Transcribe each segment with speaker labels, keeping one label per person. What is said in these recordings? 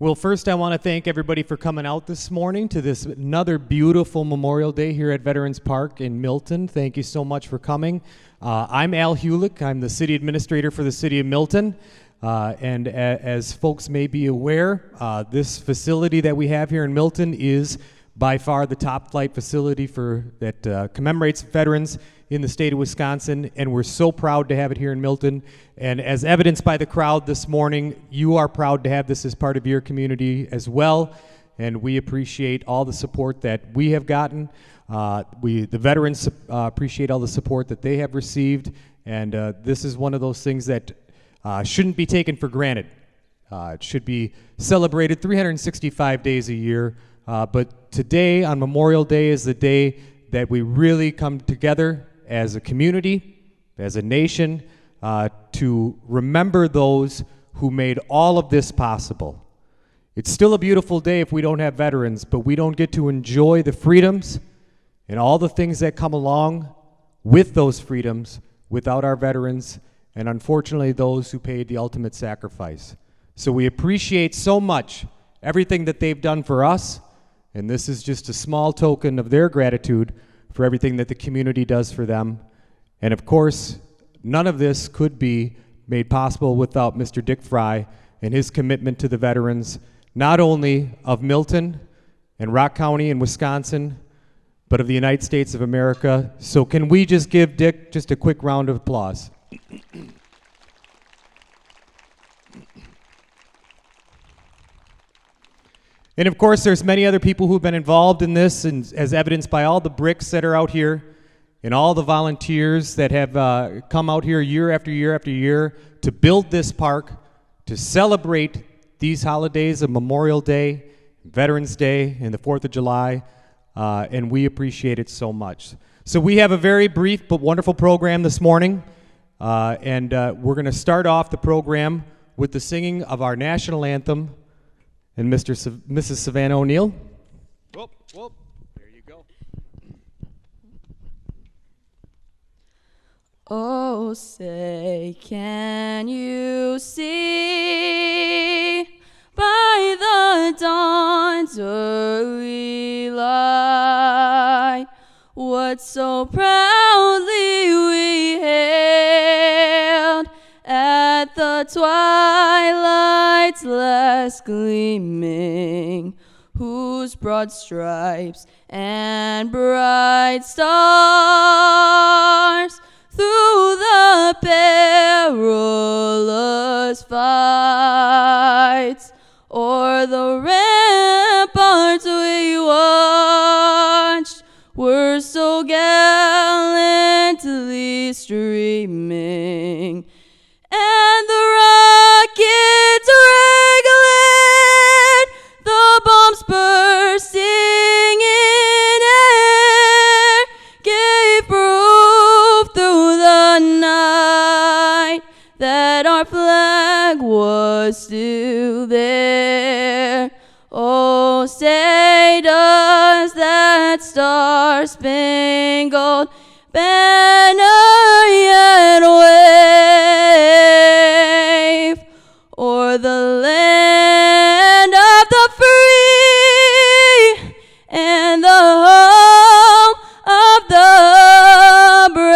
Speaker 1: Well, first I want to thank everybody for coming out this morning to this another beautiful Memorial Day here at Veterans Park in Milton. Thank you so much for coming. I'm Al Hulick. I'm the city administrator for the city of Milton. And as folks may be aware, this facility that we have here in Milton is by far the top flight facility that commemorates veterans in the state of Wisconsin, and we're so proud to have it here in Milton. And as evidenced by the crowd this morning, you are proud to have this as part of your community as well, and we appreciate all the support that we have gotten. The veterans appreciate all the support that they have received, and this is one of those things that shouldn't be taken for granted. It should be celebrated 365 days a year, but today, on Memorial Day, is the day that we really come together as a community, as a nation, to remember those who made all of this possible. It's still a beautiful day if we don't have veterans, but we don't get to enjoy the freedoms and all the things that come along with those freedoms without our veterans, and unfortunately those who paid the ultimate sacrifice. So we appreciate so much everything that they've done for us, and this is just a small token of their gratitude for everything that the community does for them. And of course, none of this could be made possible without Mr. Dick Fry and his commitment to the veterans, not only of Milton and Rock County in Wisconsin, but of the United States of America. So can we just give Dick just a quick round of applause? And of course, there's many other people who've been involved in this, and as evidenced by all the bricks that are out here and all the volunteers that have come out here year after year after year to build this park, to celebrate these holidays of Memorial Day, Veterans Day, and the 4th of July, and we appreciate it so much. So we have a very brief but wonderful program this morning, and we're going to start off the program with the singing of our national anthem. And Mrs. Savannah O'Neill.
Speaker 2: Whoop, whoop. There you go.
Speaker 3: Oh, say, can you see by the dawn's early light what so proudly we hailed at the twilight's last gleaming, whose broad stripes and bright stars through the perilous fights o'er the ramparts we watched were so gallantly streaming. And the rockets wrangling, the bombs bursting in air, gave proof through the night that our flag was still there. Oh, say does that star-spangled banner yet wave o'er the land of the free and the home of the brave?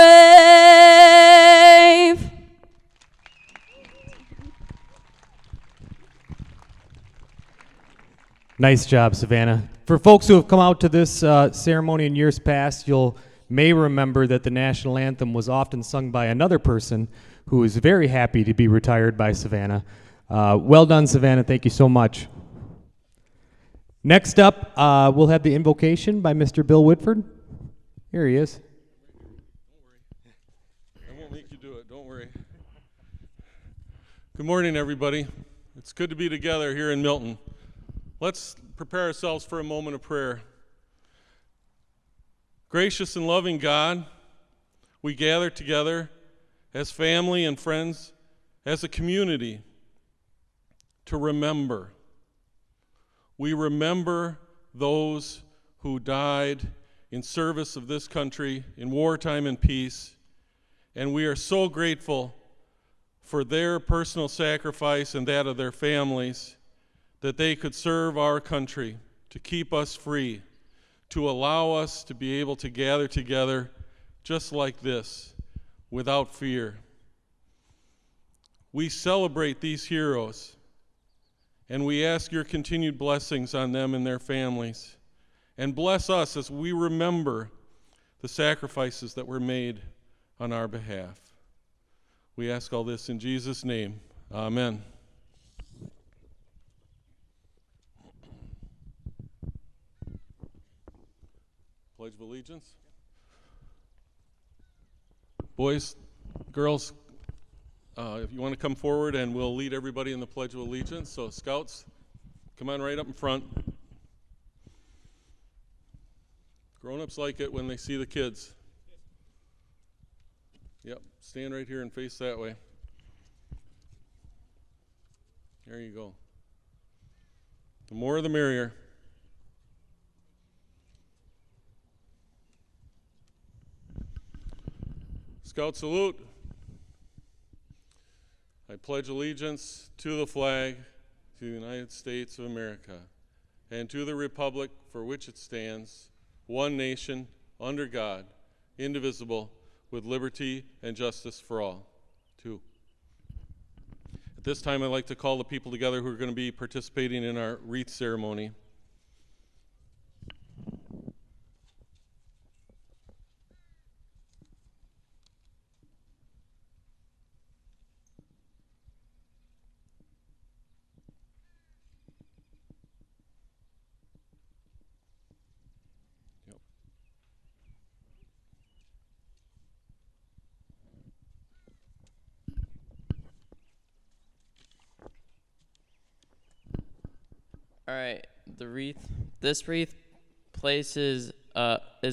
Speaker 1: Nice job, Savannah. For folks who have come out to this ceremony in years past, you'll may remember that the national anthem was often sung by another person who is very happy to be retired by Savannah. Well done, Savannah. Thank you so much. Next up, we'll have the invocation by Mr. Bill Whitford. Here he is.
Speaker 2: Don't worry. I won't make you do it. Don't worry. Good morning, everybody. It's good to be together here in Milton. Let's prepare ourselves for a moment of prayer. Gracious and loving God, we gather together as family and friends, as a community, to remember. We remember those who died in service of this country in wartime and peace, and we are so grateful for their personal sacrifice and that of their families, that they could serve our country, to keep us free, to allow us to be able to gather together just like this, without fear. We celebrate these heroes, and we ask your continued blessings on them and their families. And bless us as we remember the sacrifices that were made on our behalf. We ask all this in Jesus' name. Amen. Pledge of Allegiance. Boys, girls, if you want to come forward, and we'll lead everybody in the Pledge of Allegiance. So scouts, come on right up in front. Grown-ups like it when they see the kids. Yep, stand right here and face that way. There you go. The more the merrier. Scout salute. I pledge allegiance to the flag, to the United States of America, and to the republic for which it stands, one nation, under God, indivisible, with liberty and justice for all. Two. At this time, I'd like to call the people together who are going to be participating in our wreath ceremony.
Speaker 4: All right, the wreath. This wreath is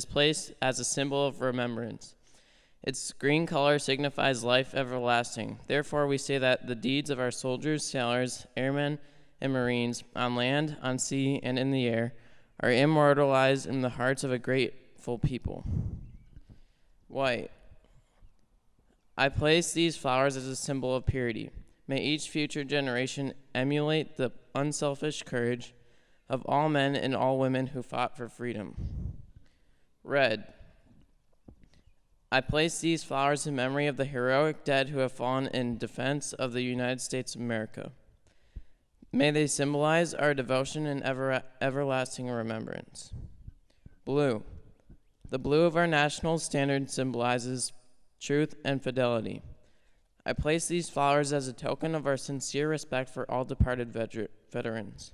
Speaker 4: placed as a symbol of remembrance. Its green color signifies life everlasting. Therefore, we say that the deeds of our soldiers, sailors, airmen, and Marines on land, on sea, and in the air are immortalized in the hearts of a grateful people. White. I place these flowers as a symbol of purity. May each future generation emulate the unselfish courage of all men and all women who fought for freedom. Red. I place these flowers in memory of the heroic dead who have fallen in defense of the United States of America. May they symbolize our devotion and everlasting remembrance. Blue. The blue of our national standard symbolizes truth and fidelity. I place these flowers as a token of our sincere respect for all departed veterans.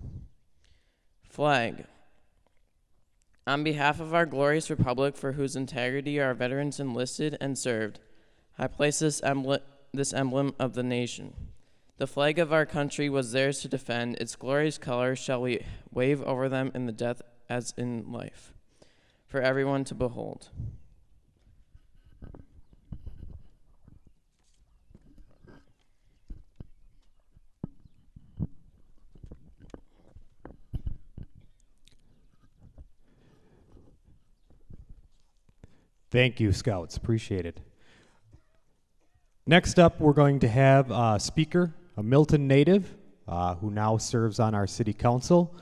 Speaker 4: Flag. On behalf of our glorious republic for whose integrity our veterans enlisted and served, I place this emblem of the nation. The flag of our country was theirs to defend. Its glorious colors shall we wave over them in the death as in life, for everyone to behold.
Speaker 1: Thank you, Scouts. Appreciate it. Next up, we're going to have a speaker, a Milton native, who now serves on our city council,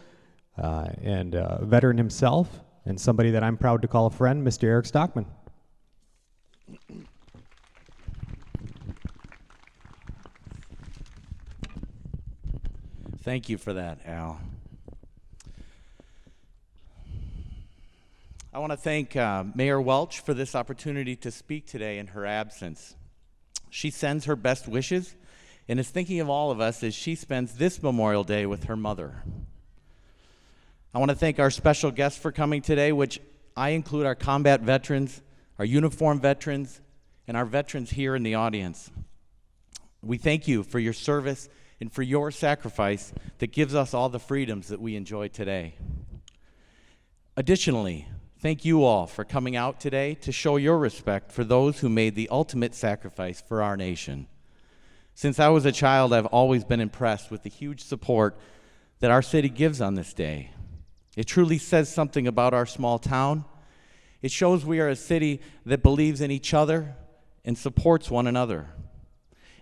Speaker 1: and a veteran himself, and somebody that I'm proud to call a friend, Mr. Eric Stockman.
Speaker 5: Thank you for that, Al. I want to thank Mayor Welch for this opportunity to speak today in her absence. She sends her best wishes and is thinking of all of us as she spends this Memorial Day with her mother. I want to thank our special guests for coming today, which I include our combat veterans, our uniformed veterans, and our veterans here in the audience. We thank you for your service and for your sacrifice that gives us all the freedoms that we enjoy today. Additionally, thank you all for coming out today to show your respect for those who made the ultimate sacrifice for our nation. Since I was a child, I've always been impressed with the huge support that our city gives on this day. It truly says something about our small town. It shows we are a city that believes in each other and supports one another.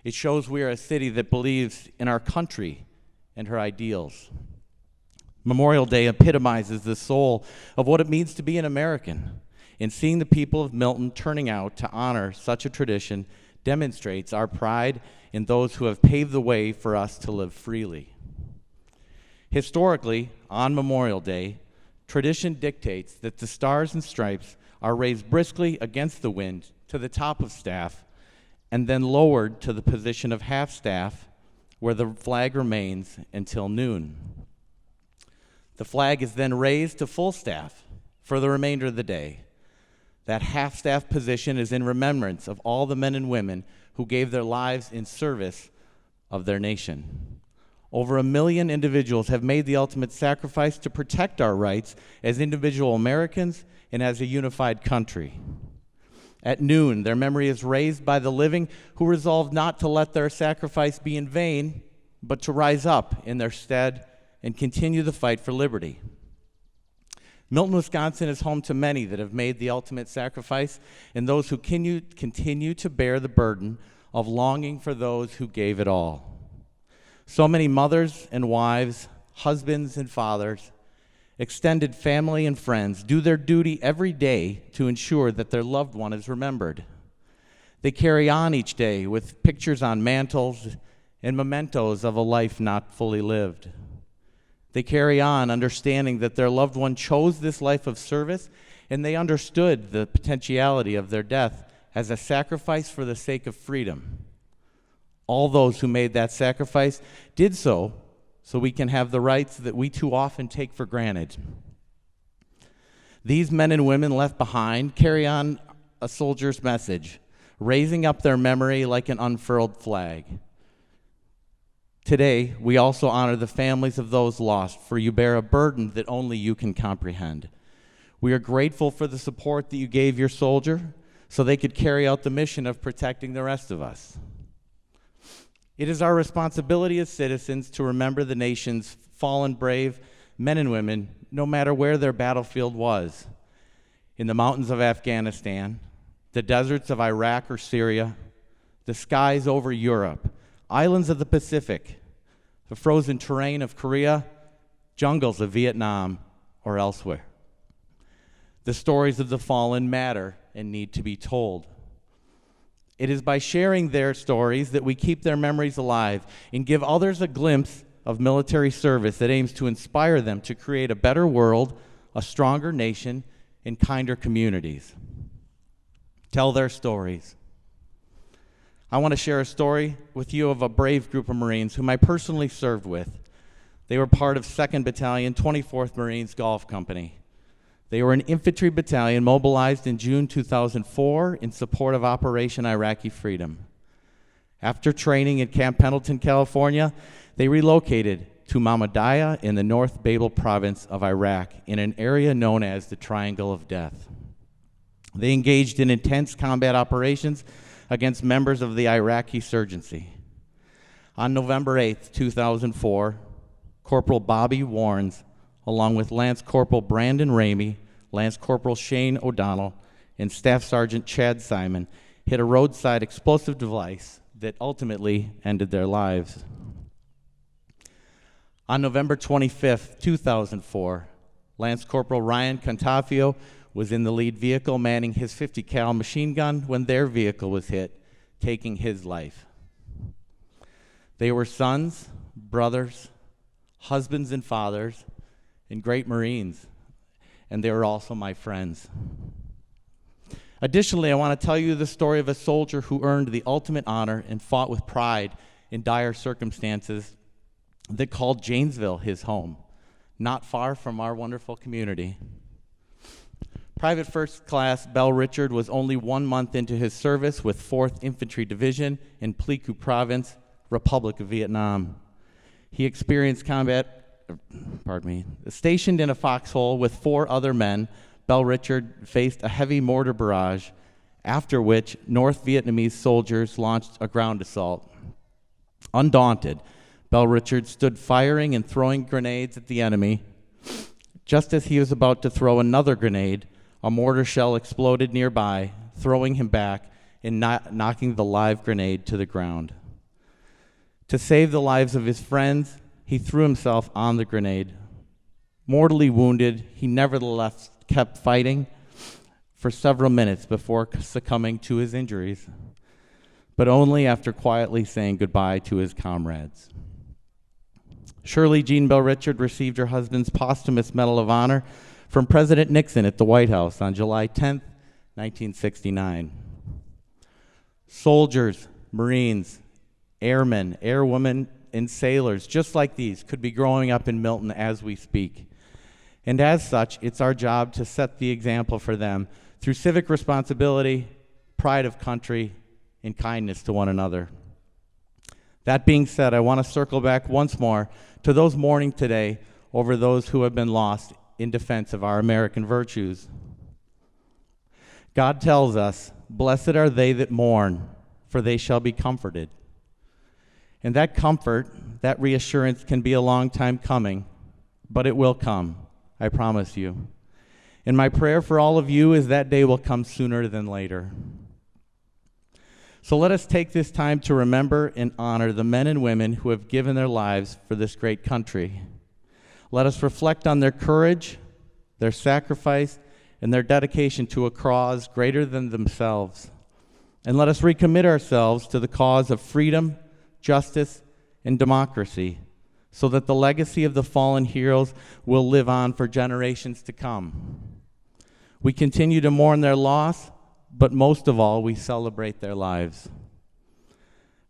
Speaker 5: It shows we are a city that believes in our country and her ideals. Memorial Day epitomizes the soul of what it means to be an American, and seeing the people of Milton turning out to honor such a tradition demonstrates our pride in those who have paved the way for us to live freely. Historically, on Memorial Day, tradition dictates that the stars and stripes are raised briskly against the wind to the top of staff and then lowered to the position of half staff, where the flag remains until noon. The flag is then raised to full staff for the remainder of the day. That half-staff position is in remembrance of all the men and women who gave their lives in service of their nation. Over 1 million individuals have made the ultimate sacrifice to protect our rights as individual Americans and as a unified country. At noon, their memory is raised by the living who resolved not to let their sacrifice be in vain, but to rise up in their stead and continue the fight for liberty. Milton, Wisconsin is home to many that have made the ultimate sacrifice and those who continue to bear the burden of longing for those who gave it all. So many mothers and wives, husbands and fathers, extended family and friends do their duty every day to ensure that their loved one is remembered. They carry on each day with pictures on mantles and mementos of a life not fully lived. They carry on understanding that their loved one chose this life of service, and they understood the potentiality of their death as a sacrifice for the sake of freedom. All those who made that sacrifice did so we can have the rights that we too often take for granted. These men and women left behind carry on a soldier's message, raising up their memory like an unfurled flag. Today, we also honor the families of those lost, for you bear a burden that only you can comprehend. We are grateful for the support that you gave your soldier so they could carry out the mission of protecting the rest of us. It is our responsibility as citizens to remember the nation's fallen brave men and women, no matter where their battlefield was. In the mountains of Afghanistan, the deserts of Iraq or Syria, the skies over Europe, islands of the Pacific, the frozen terrain of Korea, jungles of Vietnam, or elsewhere. The stories of the fallen matter and need to be told. It is by sharing their stories that we keep their memories alive and give others a glimpse of military service that aims to inspire them to create a better world, a stronger nation, and kinder communities. Tell their stories. I want to share a story with you of a brave group of Marines whom I personally served with. They were part of 2nd Battalion, 24th Marines Golf Company. They were an infantry battalion mobilized in June 2004 in support of Operation Iraqi Freedom. After training in Camp Pendleton, California, they relocated to Mahmudiyah in the North Babel province of Iraq in an area known as the Triangle of Death. They engaged in intense combat operations against members of the Iraqi insurgency. On November 8, 2004, Corporal Bobby Warnes, along with Lance Corporal Brandon Ramey, Lance Corporal Shane O'Donnell, and Staff Sergeant Chad Simon, hit a roadside explosive device that ultimately ended their lives. On November 25, 2004, Lance Corporal Ryan Contafio was in the lead vehicle manning his .50 cal machine gun when their vehicle was hit, taking his life. They were sons, brothers, husbands and fathers, and great Marines, and they were also my friends. Additionally, I want to tell you the story of a soldier who earned the ultimate honor and fought with pride in dire circumstances that called Janesville his home, not far from our wonderful community. Private First Class Bell Richard was only 1 month into his service with 4th Infantry Division in Pleiku Province, Republic of Vietnam. He experienced combat stationed in a foxhole with 4 other men. Bell Richard faced a heavy mortar barrage, after which North Vietnamese soldiers launched a ground assault. Undaunted, Bell Richard stood firing and throwing grenades at the enemy. Just as he was about to throw another grenade, a mortar shell exploded nearby, throwing him back and knocking the live grenade to the ground. To save the lives of his friends, he threw himself on the grenade. Mortally wounded, he nevertheless kept fighting for several minutes before succumbing to his injuries, but only after quietly saying goodbye to his comrades. Shirley Jean Bell Richard received her husband's posthumous Medal of Honor from President Nixon at the White House on July 10, 1969. Soldiers, Marines, airmen, airwomen, and sailors just like these could be growing up in Milton as we speak. And as such, it's our job to set the example for them through civic responsibility, pride of country, and kindness to one another. That being said, I want to circle back once more to those mourning today over those who have been lost in defense of our American virtues. God tells us, "Blessed are they that mourn, for they shall be comforted." And that comfort, that reassurance can be a long time coming, but it will come, I promise you. And my prayer for all of you is that day will come sooner than later. So let us take this time to remember and honor the men and women who have given their lives for this great country. Let us reflect on their courage, their sacrifice, and their dedication to a cause greater than themselves. And let us recommit ourselves to the cause of freedom, justice, and democracy, so that the legacy of the fallen heroes will live on for generations to come. We continue to mourn their loss, but most of all, we celebrate their lives.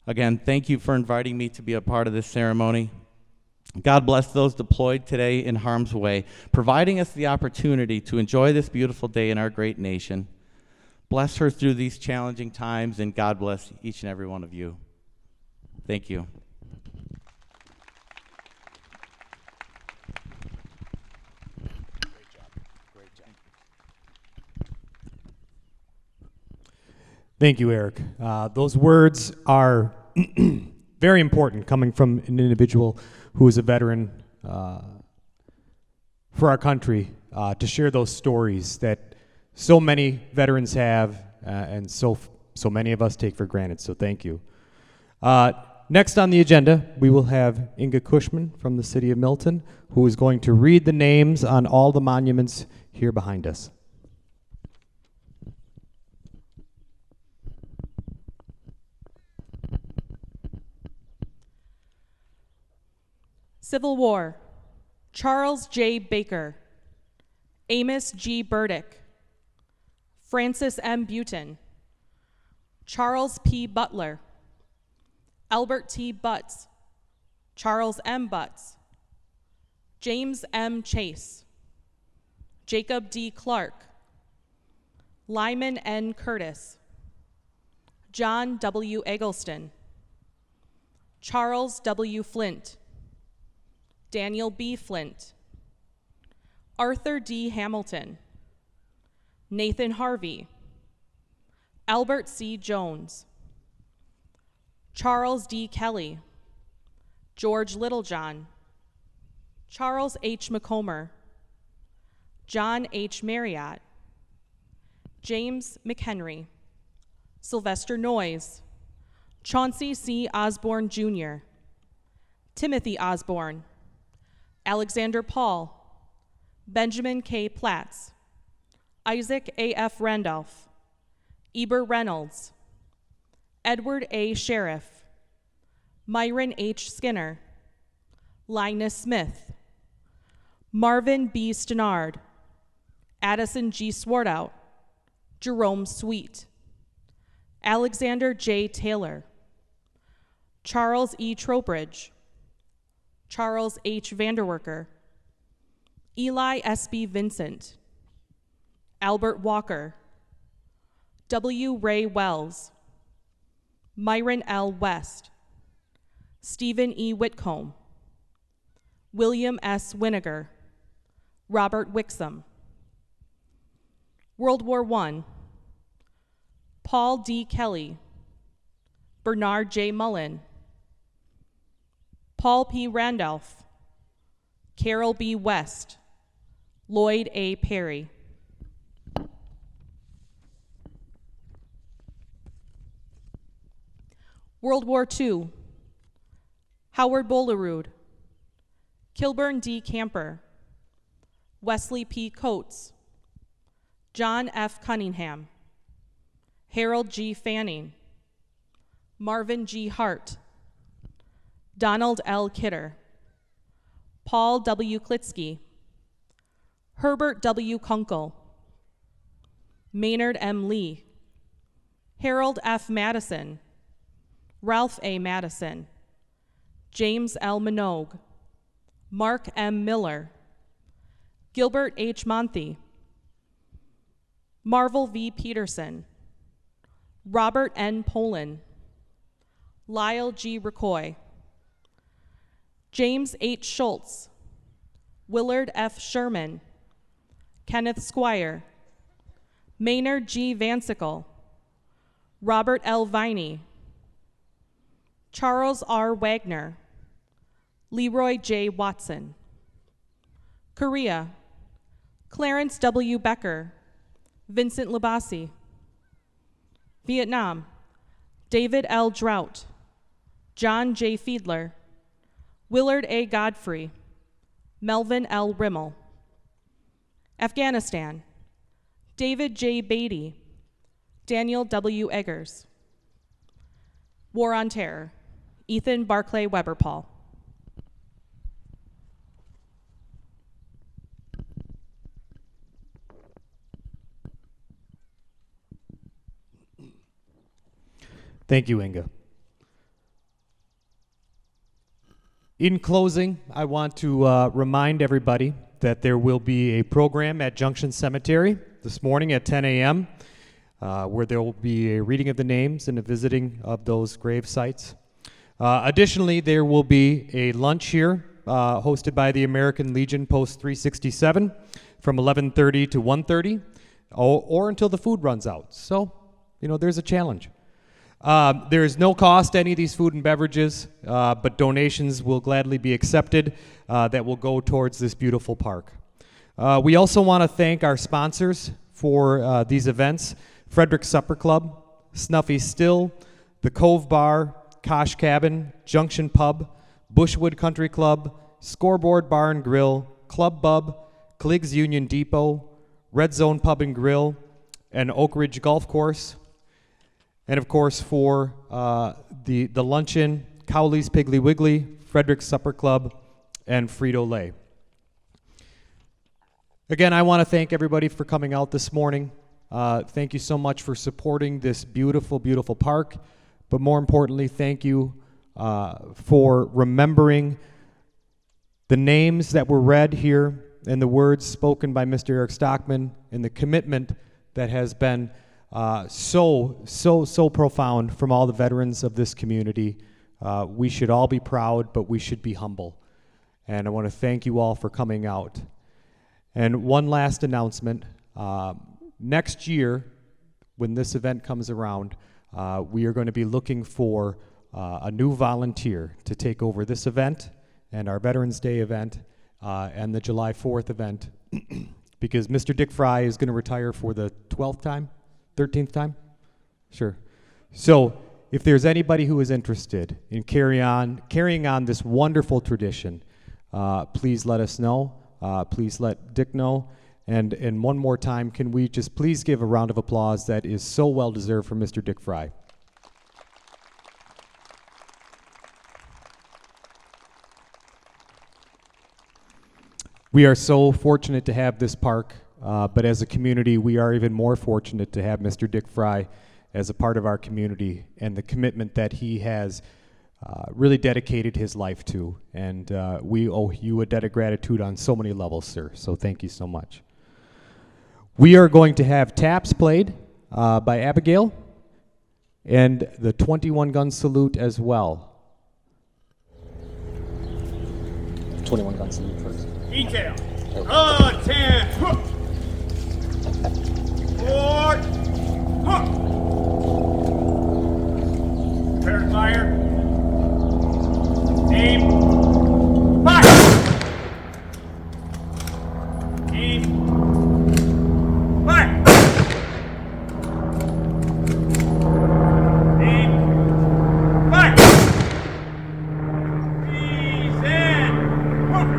Speaker 5: Again, thank you for inviting me to be a part of this ceremony. God bless those deployed today in harm's way, providing us the opportunity to enjoy this beautiful day in our great nation. Bless her through these challenging times, and God bless each and every one of you. Thank you.
Speaker 1: Thank you, Eric. Those words are very important, coming from an individual who is a veteran for our country, to share those stories that so many veterans have and so many of us take for granted. So thank you. Next on the agenda, we will have Inga Cushman from the city of Milton, who is going to read the names on all the monuments here behind us.
Speaker 6: Civil War, Charles J. Baker, Amos G. Burdick, Francis M. Buten, Charles P. Butler, Albert T. Butts, Charles M. Butts, James M. Chase, Jacob D. Clark, Lyman N. Curtis, John W. Eggleston, Charles W. Flint, Daniel B. Flint, Arthur D. Hamilton, Nathan Harvey, Albert C. Jones, Charles D. Kelly, George Littlejohn, Charles H. McComber, John H. Marriott, James McHenry, Sylvester Noyes, Chauncey C. Osborne Jr., Timothy Osborne, Alexander Paul, Benjamin K. Platts, Isaac A.F. Randolph, Eber Reynolds, Edward A. Sheriff, Myron H. Skinner, Linus Smith, Marvin B. Stenard, Addison G. Swartout, Jerome Sweet, Alexander J. Taylor, Charles E. Trowbridge, Charles H. Vanderwerker, Eli S.B. Vincent, Albert Walker, W. Ray Wells, Myron L. West, Stephen E. Whitcomb, William S. Winiger, Robert Wixom. World War I, Paul D. Kelly, Bernard J. Mullen, Paul P. Randolph, Carol B. West, Lloyd A. Perry. World War II, Howard Bolerud, Kilburn D. Camper, Wesley P. Coates, John F. Cunningham, Harold G. Fanning, Marvin G. Hart, Donald L. Kidder, Paul W. Klitsky, Herbert W. Kunkel, Maynard M. Lee, Harold F. Madison, Ralph A. Madison, James L. Minogue, Mark M. Miller, Gilbert H. Monthy, Marvel V. Peterson, Robert N. Poland, Lyle G. Ricoy, James H. Schultz, Willard F. Sherman, Kenneth Squire, Maynard G. Vansickle, Robert L. Viney, Charles R. Wagner, Leroy J. Watson, Korea, Clarence W. Becker, Vincent Labasi, Vietnam, David L. Drought, John J. Fiedler, Willard A. Godfrey, Melvin L. Rimmel, Afghanistan, David J. Beatty, Daniel W. Eggers, War on Terror, Ethan Barclay Weber Paul.
Speaker 1: Thank you, Inga. In closing, I want to remind everybody that there will be a program at Junction Cemetery this morning at 10 a.m. Where there will be a reading of the names and a visiting of those grave sites. Additionally, there will be a lunch here hosted by the American Legion Post 367 from 11:30 to 1:30 or until the food runs out. So, there's a challenge. There is no cost to any of these food and beverages, but donations will gladly be accepted that will go towards this beautiful park. We also want to thank our sponsors for these events: Frederick Supper Club, Snuffy Still, the Cove Bar, Kosh Cabin, Junction Pub, Bushwood Country Club, Scoreboard Bar and Grill, Club Bub, Cliggs Union Depot, Red Zone Pub and Grill, and Oak Ridge Golf Course. And of course, for the luncheon, Cowley's Piggly Wiggly, Frederick's Supper Club, and Frito-Lay. Again, I want to thank everybody for coming out this morning. Thank you so much for supporting this beautiful, beautiful park. But more importantly, thank you for remembering the names that were read here and the words spoken by Mr. Eric Stockman and the commitment that has been so profound from all the veterans of this community. We should all be proud, but we should be humble. And I want to thank you all for coming out. And one last announcement. Next year, when this event comes around, we are going to be looking for a new volunteer to take over this event and our Veterans Day event and the July 4th event because Mr. Dick Fry is going to retire for the 12th time? 13th time? Sure. So if there's anybody who is interested in carrying on this wonderful tradition, please let us know. Please let Dick know. And one more time, can we just please give a round of applause that is so well deserved for Mr. Dick Fry. We are so fortunate to have this park, but as a community, we are even more fortunate to have Mr. Dick Fry as a part of our community and the commitment that he has really dedicated his life to. And we owe you a debt of gratitude on so many levels, sir. So thank you so much. We are going to have taps played by Abigail and the 21 gun salute as well. 21 gun salute first.
Speaker 7: Detail. 10. Hook. 4. Hook. Prepare to fire. Aim. Fire. Aim. Fire. Aim. Fire. Ease in. Hook.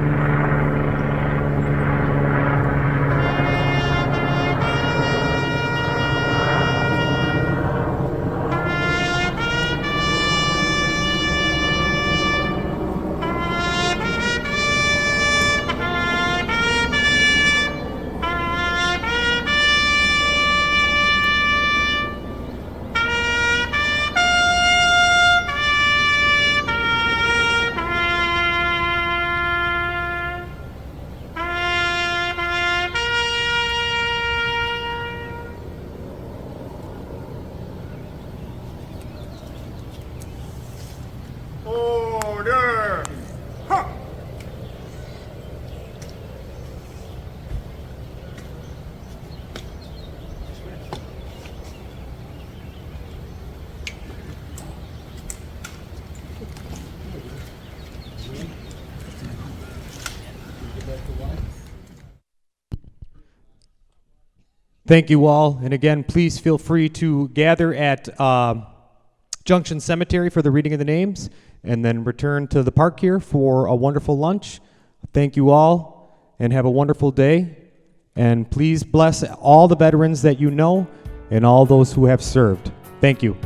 Speaker 1: Thank you all. And again, please feel free to gather at Junction Cemetery for the reading of the names and then return to the park here for a wonderful lunch. Thank you all and have a wonderful day. And please bless all the veterans that you know and all those who have served. Thank you.